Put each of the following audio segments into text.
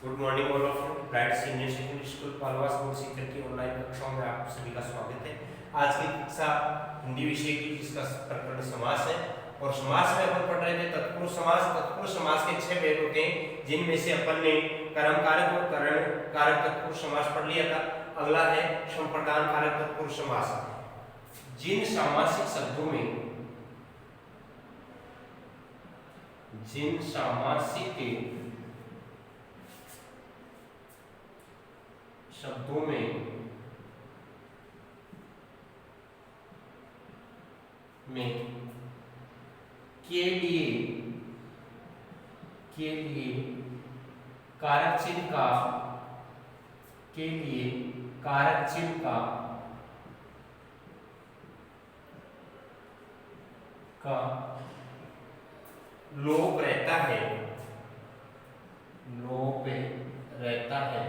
Good morning all of you. Bright senior secondary school Palwas board शिक्षक की online कक्षाओं में आप सभी का स्वागत है। आज की कक्षा हिंदी विषय की, जिसका प्रकरण समास है। और समास में अपन पढ़ रहे थे तत्पुरुष समास। तत्पुरुष समास के 6 भेद होते हैं, जिनमें से अपन ने कर्म कारक और करण कारक तत्पुरुष समास पढ़ लिया था। अगला है संप्रदान कारक तत्पुरुष समास। जिन सामासिक शब्दों में के लिए कारक चिन्ह का लोप रहता है,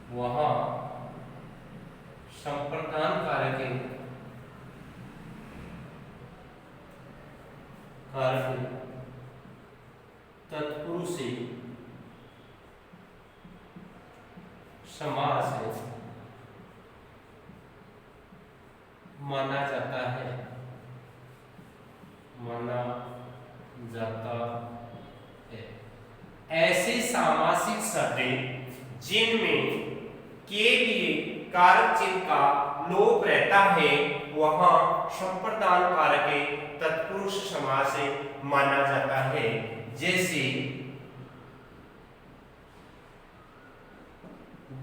वहां संप्रदान कारक तत्पुरुष समास माना जाता है। ऐसे सामासिक शब्द जिनमें के लिए कारक चिन्ह का लोप रहता है, वहां संप्रदान कारक तत्पुरुष समास माना जाता है। जैसे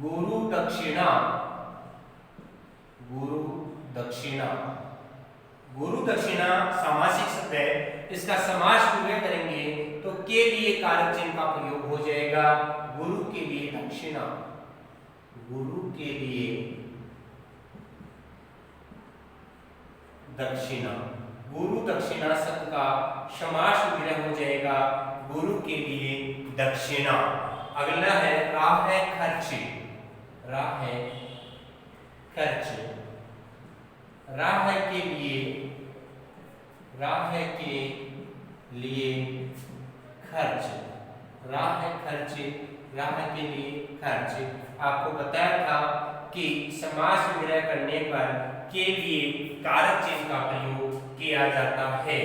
गुरु दक्षिणा। गुरु दक्षिणा सामासिक शब्द है। इसका समास पूरे करेंगे तो के लिए कारक चिन्ह का प्रयोग हो जाएगा। गुरु के लिए दक्षिणा। गुरु दक्षिणा शब्द का समास विग्रह हो जाएगा। गुरु के लिए दक्षिणा। अगला है राह है खर्च। राह के लिए खर्च। आपको बताया था कि समास विग्रह करने पर के लिए कारक चिन्ह का प्रयोग किया जाता है।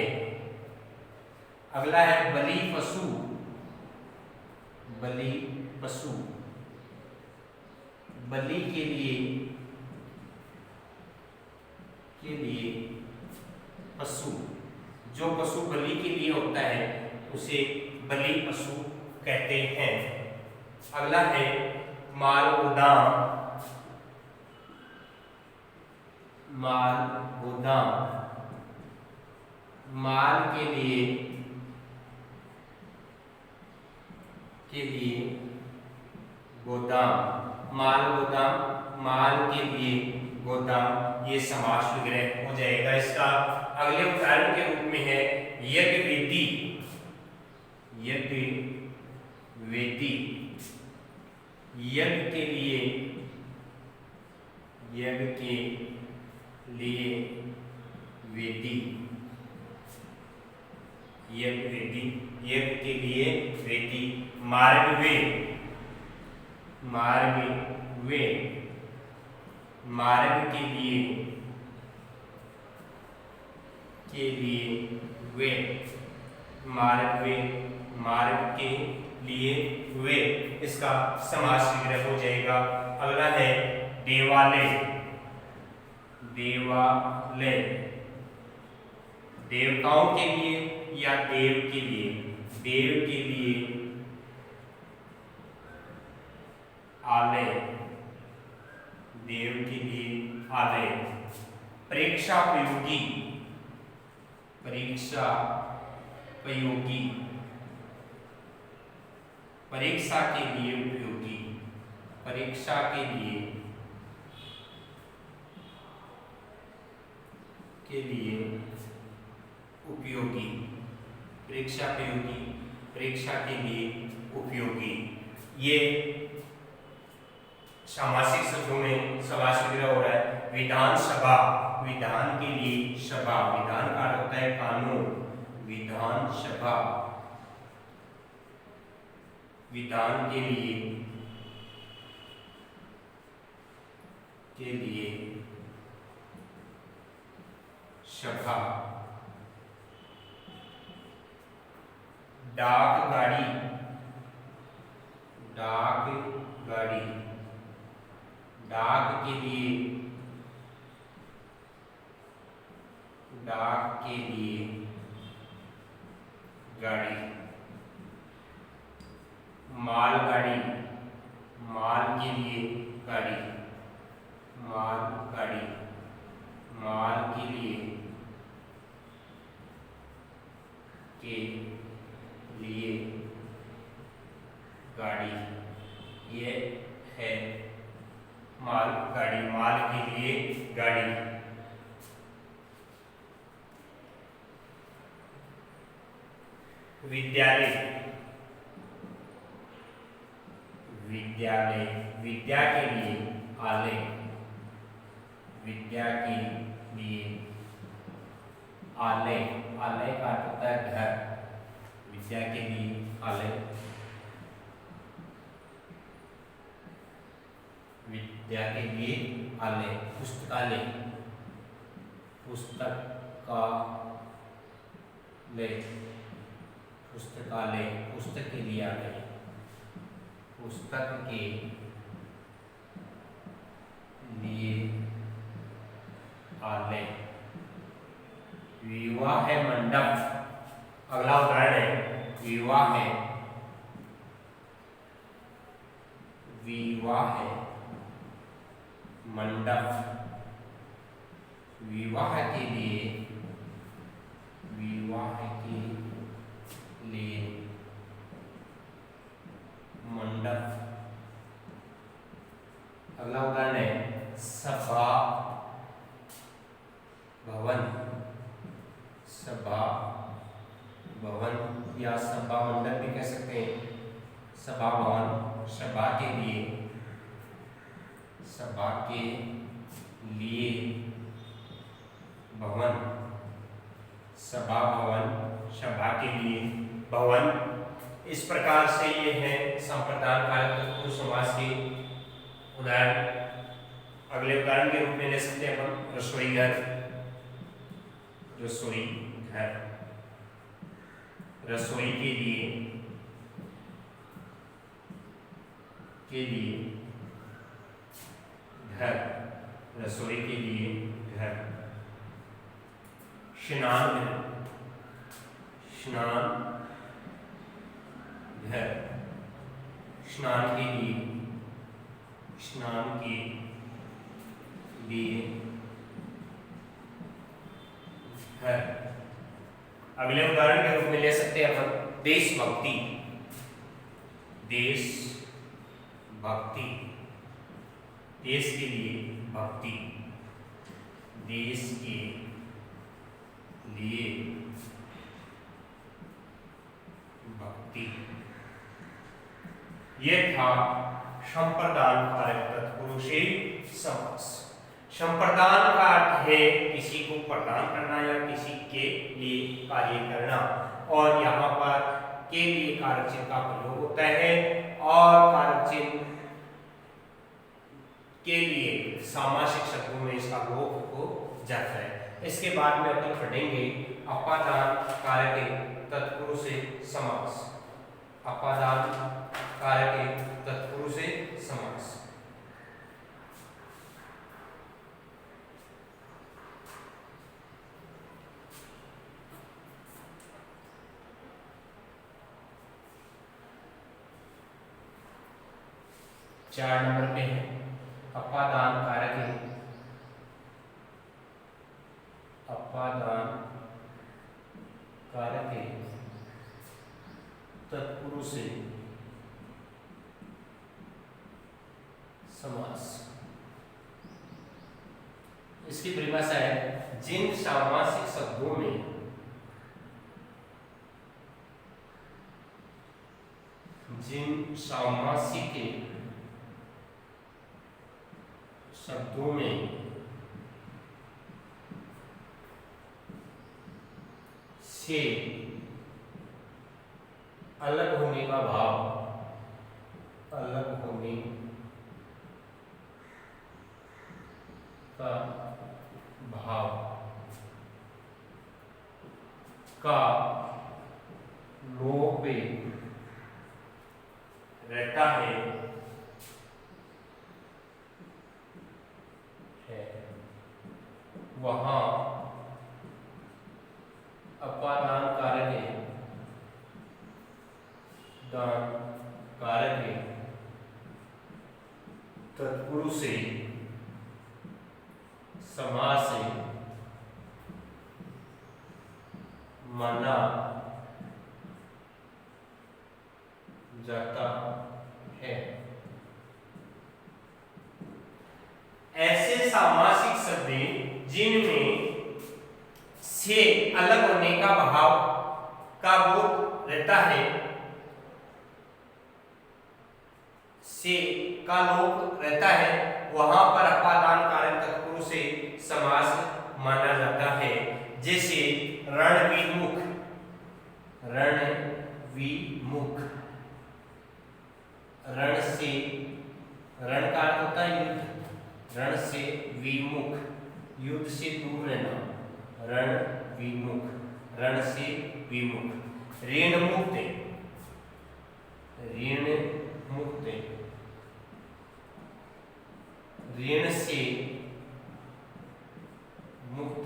अगला है बलि पशु। बलि के लिए पशु। जो पशु बलि के लिए होता है उसे बलि पशु कहते हैं। अगला है माल गोदाम। माल के लिए गोदाम। माल के लिए गोदाम, ये समास विग्रह हो जाएगा इसका। अगले उदाहरण के रूप में है यज्ञवेदी। यज्ञ के लिए वेदी। मार्गवे। मार्ग के लिए वे, इसका समास विग्रह हो जाएगा। अगला है देवालय। देवताओं के लिए या देव के लिए आलय। परीक्षापयोगी। परीक्षा के लिए उपयोगी। परीक्षा के लिए उपयोगी। परीक्षा के लिए उपयोगी। ये सामासिक शब्दों में समास विग्रह हो रहा है। विधानसभा, विधान के लिए सभा, विधान का अर्थ होता है कानून, विधानसभा। विधान के लिए सभा, डाक गाड़ी, डाक के लिए गाड़ी, मालगाड़ी, माल के लिए गाड़ी, माल के लिए गाड़ी, ये है मालगाड़ी, माल के लिए गाड़ी। विद्या के लिए आलय, आलय का अर्थ होता है घर, विद्या के लिए आलय, पुस्तकालय, पुस्तक के लिए आलय, पुस्तक के लिए आलय। विवाह मंडप, अगला उदाहरण है विवाह मंडप, विवाह के लिए मंडप। अगला उदाहरण है सभा भवन, या सभा मंडप भी कह सकते हैं। सभा भवन, सभा के लिए भवन, सभा भवन, सभा के लिए भवन। इस प्रकार से ये है संप्रदान कारक तत्पुरुष समास के उदाहरण। अगले उदाहरण के रूप में ले सकते हैं हम रसोई घर, रसोई घर के लिए घर, रसोई के लिए घर। स्नान घर, स्नान के लिए घर। अगले उदाहरण के रूप में ले सकते हैं अपन देशभक्ति, देश के लिए भक्ति, देश के लिए भक्ति। यह था संप्रदान कारक तत्पुरुषी समास। संप्रदान का अर्थ है किसी को प्रदान करना या किसी के लिए कार्य करना, और यहाँ पर के लिए कारक चिन्ह का प्रयोग होता है, और कारक चिन्ह के लिए सामासिक शब्दों में इसका लोप हो जाता है। इसके बाद में अपन पढ़ेंगे अपादान कारक तत्पुरुष समास, अपादान कारक तत्पुरुष समास। चार नंबर पे है अपादान कारक तत्पुरुष समास। इसकी परिभाषा है जिन सामासिक शब्दों में से अलग होने का भाव अलग होने का भाव का लोप पे रहता है वहां अपादान कारक है तत्पुरुष से समास से माना जाता है। ऐसे सामासिक शब्द जिनमें से अलग होने का भाव का बोध रहता है, से का लोप रहता है, वहां पर अपादान कारक तत्पुरुष से समास माना जाता है। जैसे रणविमुख, रणविमुख, रण से, रण का अर्थ होता है युद्ध, रण से विमुख, युद्ध से दूर रहना, रण विमुख, रण से विमुख। ऋण मुक्त, ऋण मुक्त, ऋण से मुक्त,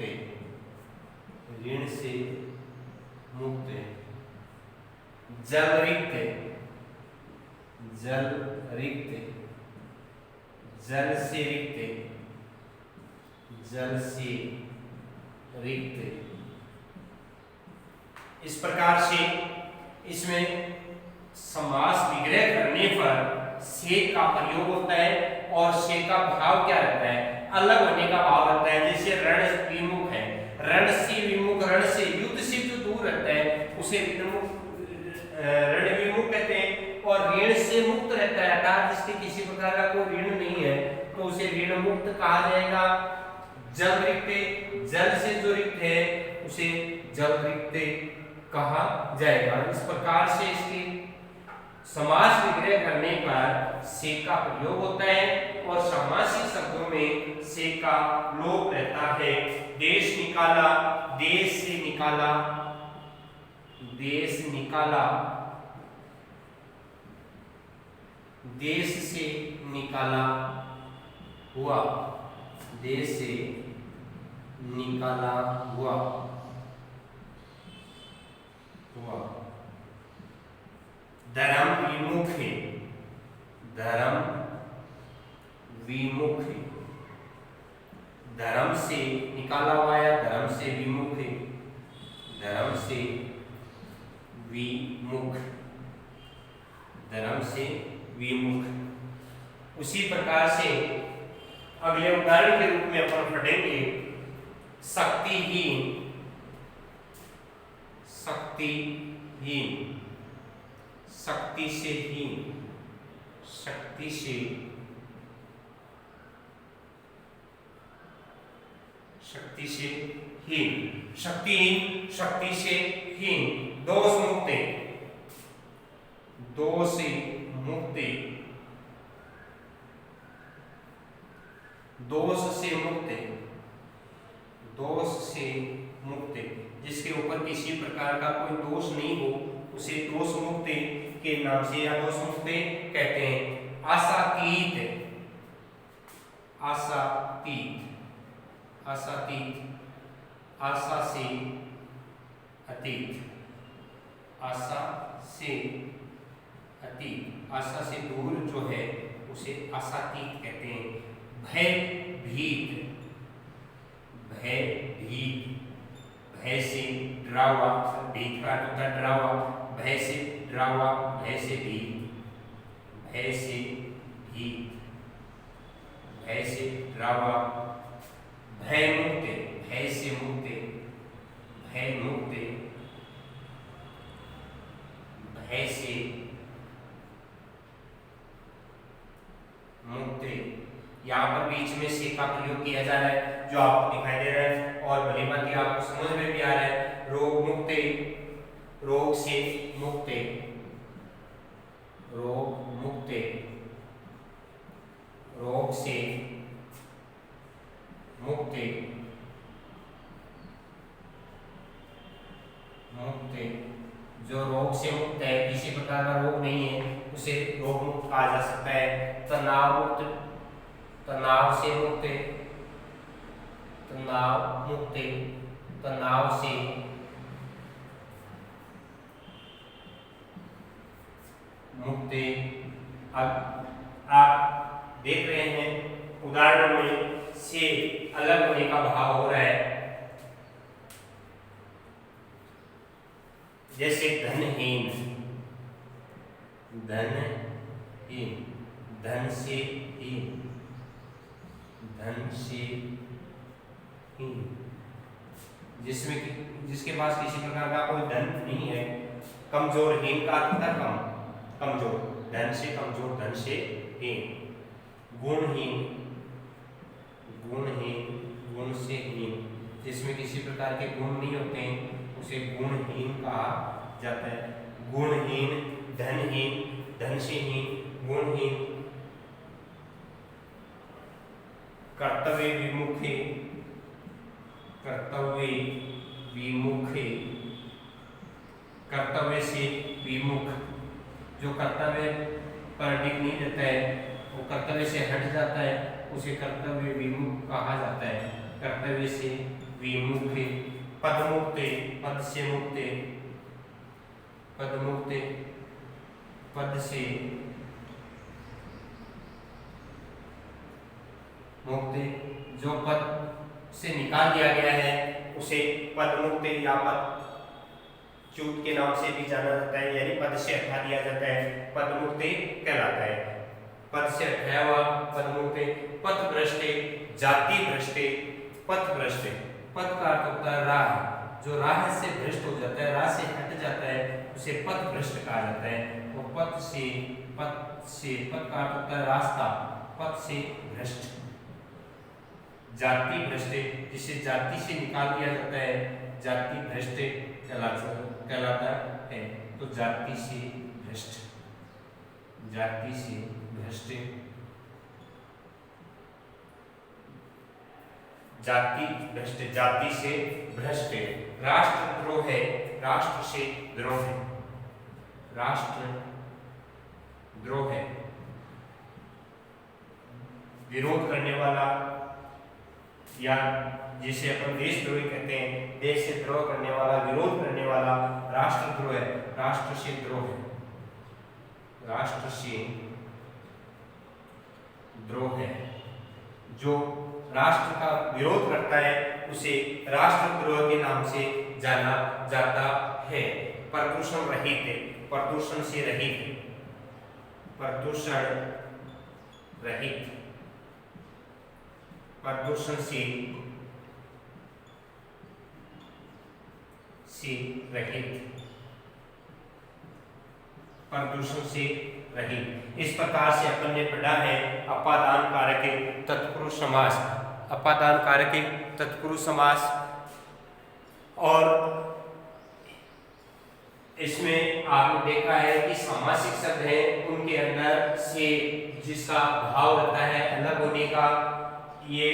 ऋण से मुक्त। जल रिक्त, जल रिक्त, जल से रिक्त, जल से रिक्त। इस प्रकार से इसमें समास विग्रह करने पर से का प्रयोग होता है और से का भाव क्या रहता है, अलग होने का भाव रहता है। जैसे रण विमुख है, रण से विमुख, रण से युद्ध से जो दूर रहता है उसे रण विमुख कहते हैं। और ऋण से मुक्त रहता है, अर्थात जिसके किसी प्रकार का कोई ऋण नहीं है तो उसे ऋण मुक्त कहा जाएगा। जल रिक्त, जल से जो रिक्त है उसे जल रिक्त कहा जाएगा। इस प्रकार से इसकी समास विग्रह करने पर से का प्रयोग होता है और सामासिक शब्दों में से का लोप रहता है। देश निकाला, देश से निकाला, देश निकाला, देश से निकाला हुआ, देश से निकाला हुआ, हुआ। धर्म विमुख है, धर्म विमुख है, धर्म से निकाला हुआ या धर्म से विमुख है, धर्म से विमुख, धर्म से विमुख। उसी प्रकार से अगले उदाहरण के रूप में अपन पढ़ेंगे शक्तिहीन, शक्तिहीन, शक्ति से हीन, शक्ति से, शक्ति से हीन, शक्तिहीन, शक्ति से हीन। दोष मुक्त, दोष से मुक्त, दोष से मुक्त, दोष से मुक्त। जिसके ऊपर किसी प्रकार का कोई दोष नहीं हो उसे दोष मुक्त के नाम से या दोष मुक्त कहते हैं। आशातीत, आशातीत, आशातीत, आशा से अतीत, आशा से अतीत, आशा से दूर जो है उसे आशातीत कहते हैं। भयभीत, भयभीत, भय से डरा हुआ, भीत का अर्थ होता है डरा हुआ, भय से डरा हुआ, भय से भीत, भय से भीत, भय से डरा हुआ। भय मुक्त, भय से मुक्त, भय मुक्त, भय से मुक्त। यहाँ पर बीच में से का प्रयोग किया जा रहा है जो आपको दिखाई दे रहा है और भली भांति आपको समझ में भी आ रहा है। रोग मुक्त, रोग से मुक्त, रोग मुक्त, रोग से मुक्त, मुक्त, जो रोग से मुक्त है, किसी प्रकार का रोग नहीं है, उसे रोग मुक्त कहा जा सकता है। तनाव मुक्त, तनाव से मुक्त, तनाव मुक्त, तनाव से मुक्त। अब आप देख रहे हैं उदाहरणों में से अलग होने का भाव हो रहा है, जैसे धनहीन, धनहीन, धन से हीन, धन से हीन, जिसमें जिसके पास किसी प्रकार का कोई धन नहीं है। कमजोर, हीन का अर्थ होता है कमजोर, धन से कमजोर, धन से हीन। गुणहीन, गुणहीन, गुण से हीन, जिसमें किसी प्रकार के गुण नहीं होते हैं, उसे गुणहीन कहा जाता है। गुणहीन, धनहीन, धन से हीन, गुणहीन। कर्तव्य विमुखे, कर्तव्य विमुखे, कर्तव्य से विमुख, जो कर्तव्य पर टिक नहीं रहता है, वो कर्तव्य से हट जाता है, उसे कर्तव्य विमुख कहा जाता है। कर्तव्य से विमुख। पदमुक्त, पद से मुक्त, पदमुक्त, पद से मुक्त, जो पद से निकाल दिया गया है उसे पदमुक्त या पदच्युत के नाम से भी जाना जाता है, यानी पद से हटा दिया जाता है, पदमुक्त कहलाता है। पद से हटाया हुआ पदमुक्त। पथभ्रष्ट, जाति भ्रष्ट, पथभ्रष्ट, पथ का अर्थ होता है राह, जो राह से भ्रष्ट हो जाता है, राह से हट जाता है, उसे पथभ्रष्ट कहा जाता है। वो पथ से, पथ का अर्थ होता है रास्ता, पथ से भ्रष्ट। जाति भ्रष्ट, जिसे जाति से निकाल दिया जाता है, जाति भ्रष्ट कहलाता है। तो जाति से भ्रष्ट, जाति से भ्रष्ट, जाति भ्रष्ट, जाति से भ्रष्ट। राष्ट्रद्रोह है, राष्ट्र से द्रोह है, राष्ट्र द्रोह है, विरोध करने वाला, या जिसे अपन देशद्रोही कहते हैं, देश से द्रोह करने वाला, विरोध करने वाला राष्ट्रद्रोह है, राष्ट्र से द्रोह है, राष्ट्र से द्रोह है। जो राष्ट्र का विरोध करता है उसे राष्ट्रद्रोह के नाम से जाना जाता है। प्रदूषण रहित, प्रदूषण से रहित, प्रदूषण रहित, प्रदूषण से रहित, प्रदूषण से रहित। इस प्रकार से अपन ने पढ़ा है अपादान कारक तत्पुरुष समास, अपादान कारक तत्पुरुष समास। और इसमें आपने देखा है कि सामासिक शब्द है, उनके अंदर से जिसका भाव रहता है अलग होने का, ये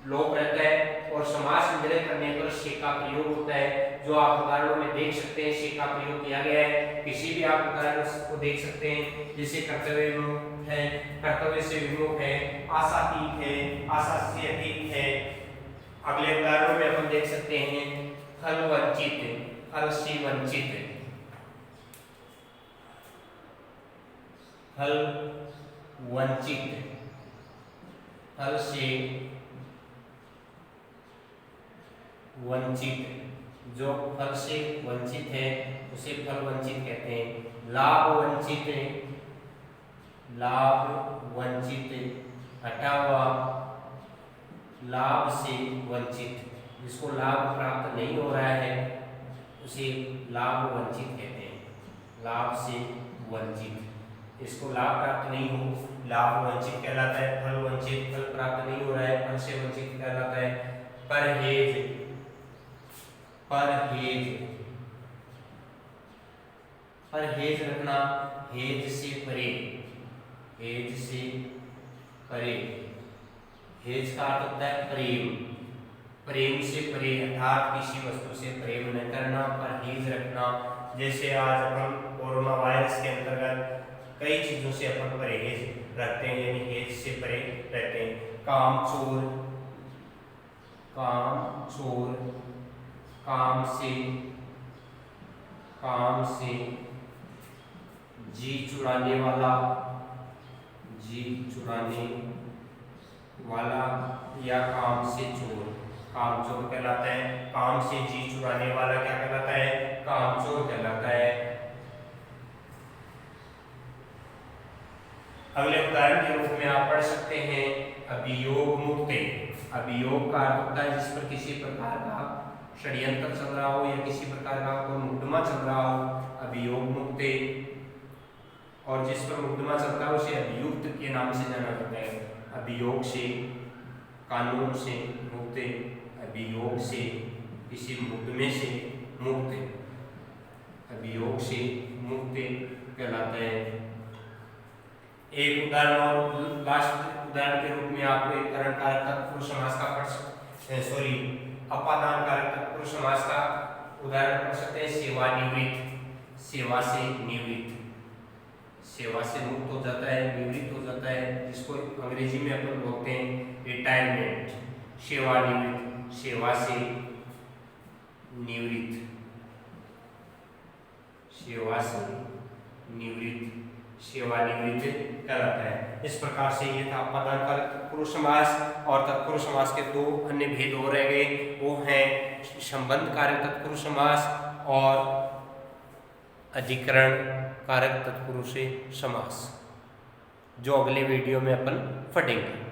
लोप रहता है। और समास में विलय करने पर से का प्रयोग होता है, जो आप उदाहरणों में देख सकते हैं, से का प्रयोग किया गया है। किसी भी आप उदाहरण को देख सकते हैं, जैसे कर्तव्य विमुख है, कर्तव्य से विमुख है, आशातीत है, आशा से अधिक है। अगले उदाहरणों में अपन देख सकते हैं फल वंचित, फल से वंचित, फल वंचित, फल से वंचित, जो फल से वंचित है उसे फल वंचित कहते हैं। लाभ वंचित, लाभ वंचित, हटा हुआ, लाभ से वंचित, जिसको लाभ प्राप्त नहीं हो रहा है उसे लाभ वंचित कहते हैं, लाभ से वंचित। इसको लाभ प्राप्त नहीं हो, लाभ वंचित कहलाता है। फल वंचित, फल प्राप्त नहीं हो रहा है, फल से वंचित कहलाता है। परहेज, परहेज, परहेज रखना, हेज से परे, हेज से परे। हेज का अर्थ होता है प्रेम, प्रेम से परे अर्थात किसी वस्तु से प्रेम न करना, परहेज रखना। जैसे आज अपन कोरोना वायरस के अंतर्गत कई चीजों से अपन परहेज रखते हैं, यानी हेज से परे रहते हैं। काम चोर, काम चोर, काम से जी चुराने वाला, जी चुराने वाला या काम से चोर, काम चोर कहलाता है। काम से जी चुराने वाला क्या कहलाता है? काम चोर कहलाता है। अगले उदाहरण के रूप में आप पढ़ सकते हैं अभियोग मुक्ते। अभियोग का अर्थ होता है जिस पर किसी प्रकार का षड्यंत्र चल रहा हो या किसी प्रकार का कोई मुकदमा चल रहा हो, अभियोग मुक्ते। और जिस पर मुकदमा चलता है उसे अभियुक्त के नाम से जाना जाता है। अभियोग से, कानून से मुक्ते, अभियोग से, किसी मुकदमे से मुक्ति, अभियोग से मुक्ति कहलाता है। एक उदाहरण और लास्ट उदाहरण के रूप में आप एक करण कारक तत्पुरुष समास का अपादान कारक तत्पुरुष समास का उदाहरण पढ़ सकते हैं। सेवानिवृत्त, सेवा से निवृत्त, सेवा से मुक्त हो जाता है, निवृत्त हो जाता है, जिसको अंग्रेजी में अपन बोलते हैं रिटायरमेंट। सेवानिवृत्त, सेवा से निवृत्त, सेवा से निवृत्त, सेवानिवृत्त कहलाता है। इस प्रकार से ये था अपादान कारक तत्पुरुष समास। और तत्पुरुष समास के दो अन्य भेद हो रह गए, वो हैं संबंध कारक तत्पुरुष समास और अधिकरण कारक तत्पुरुष समास, जो अगले वीडियो में अपन पढ़ेंगे।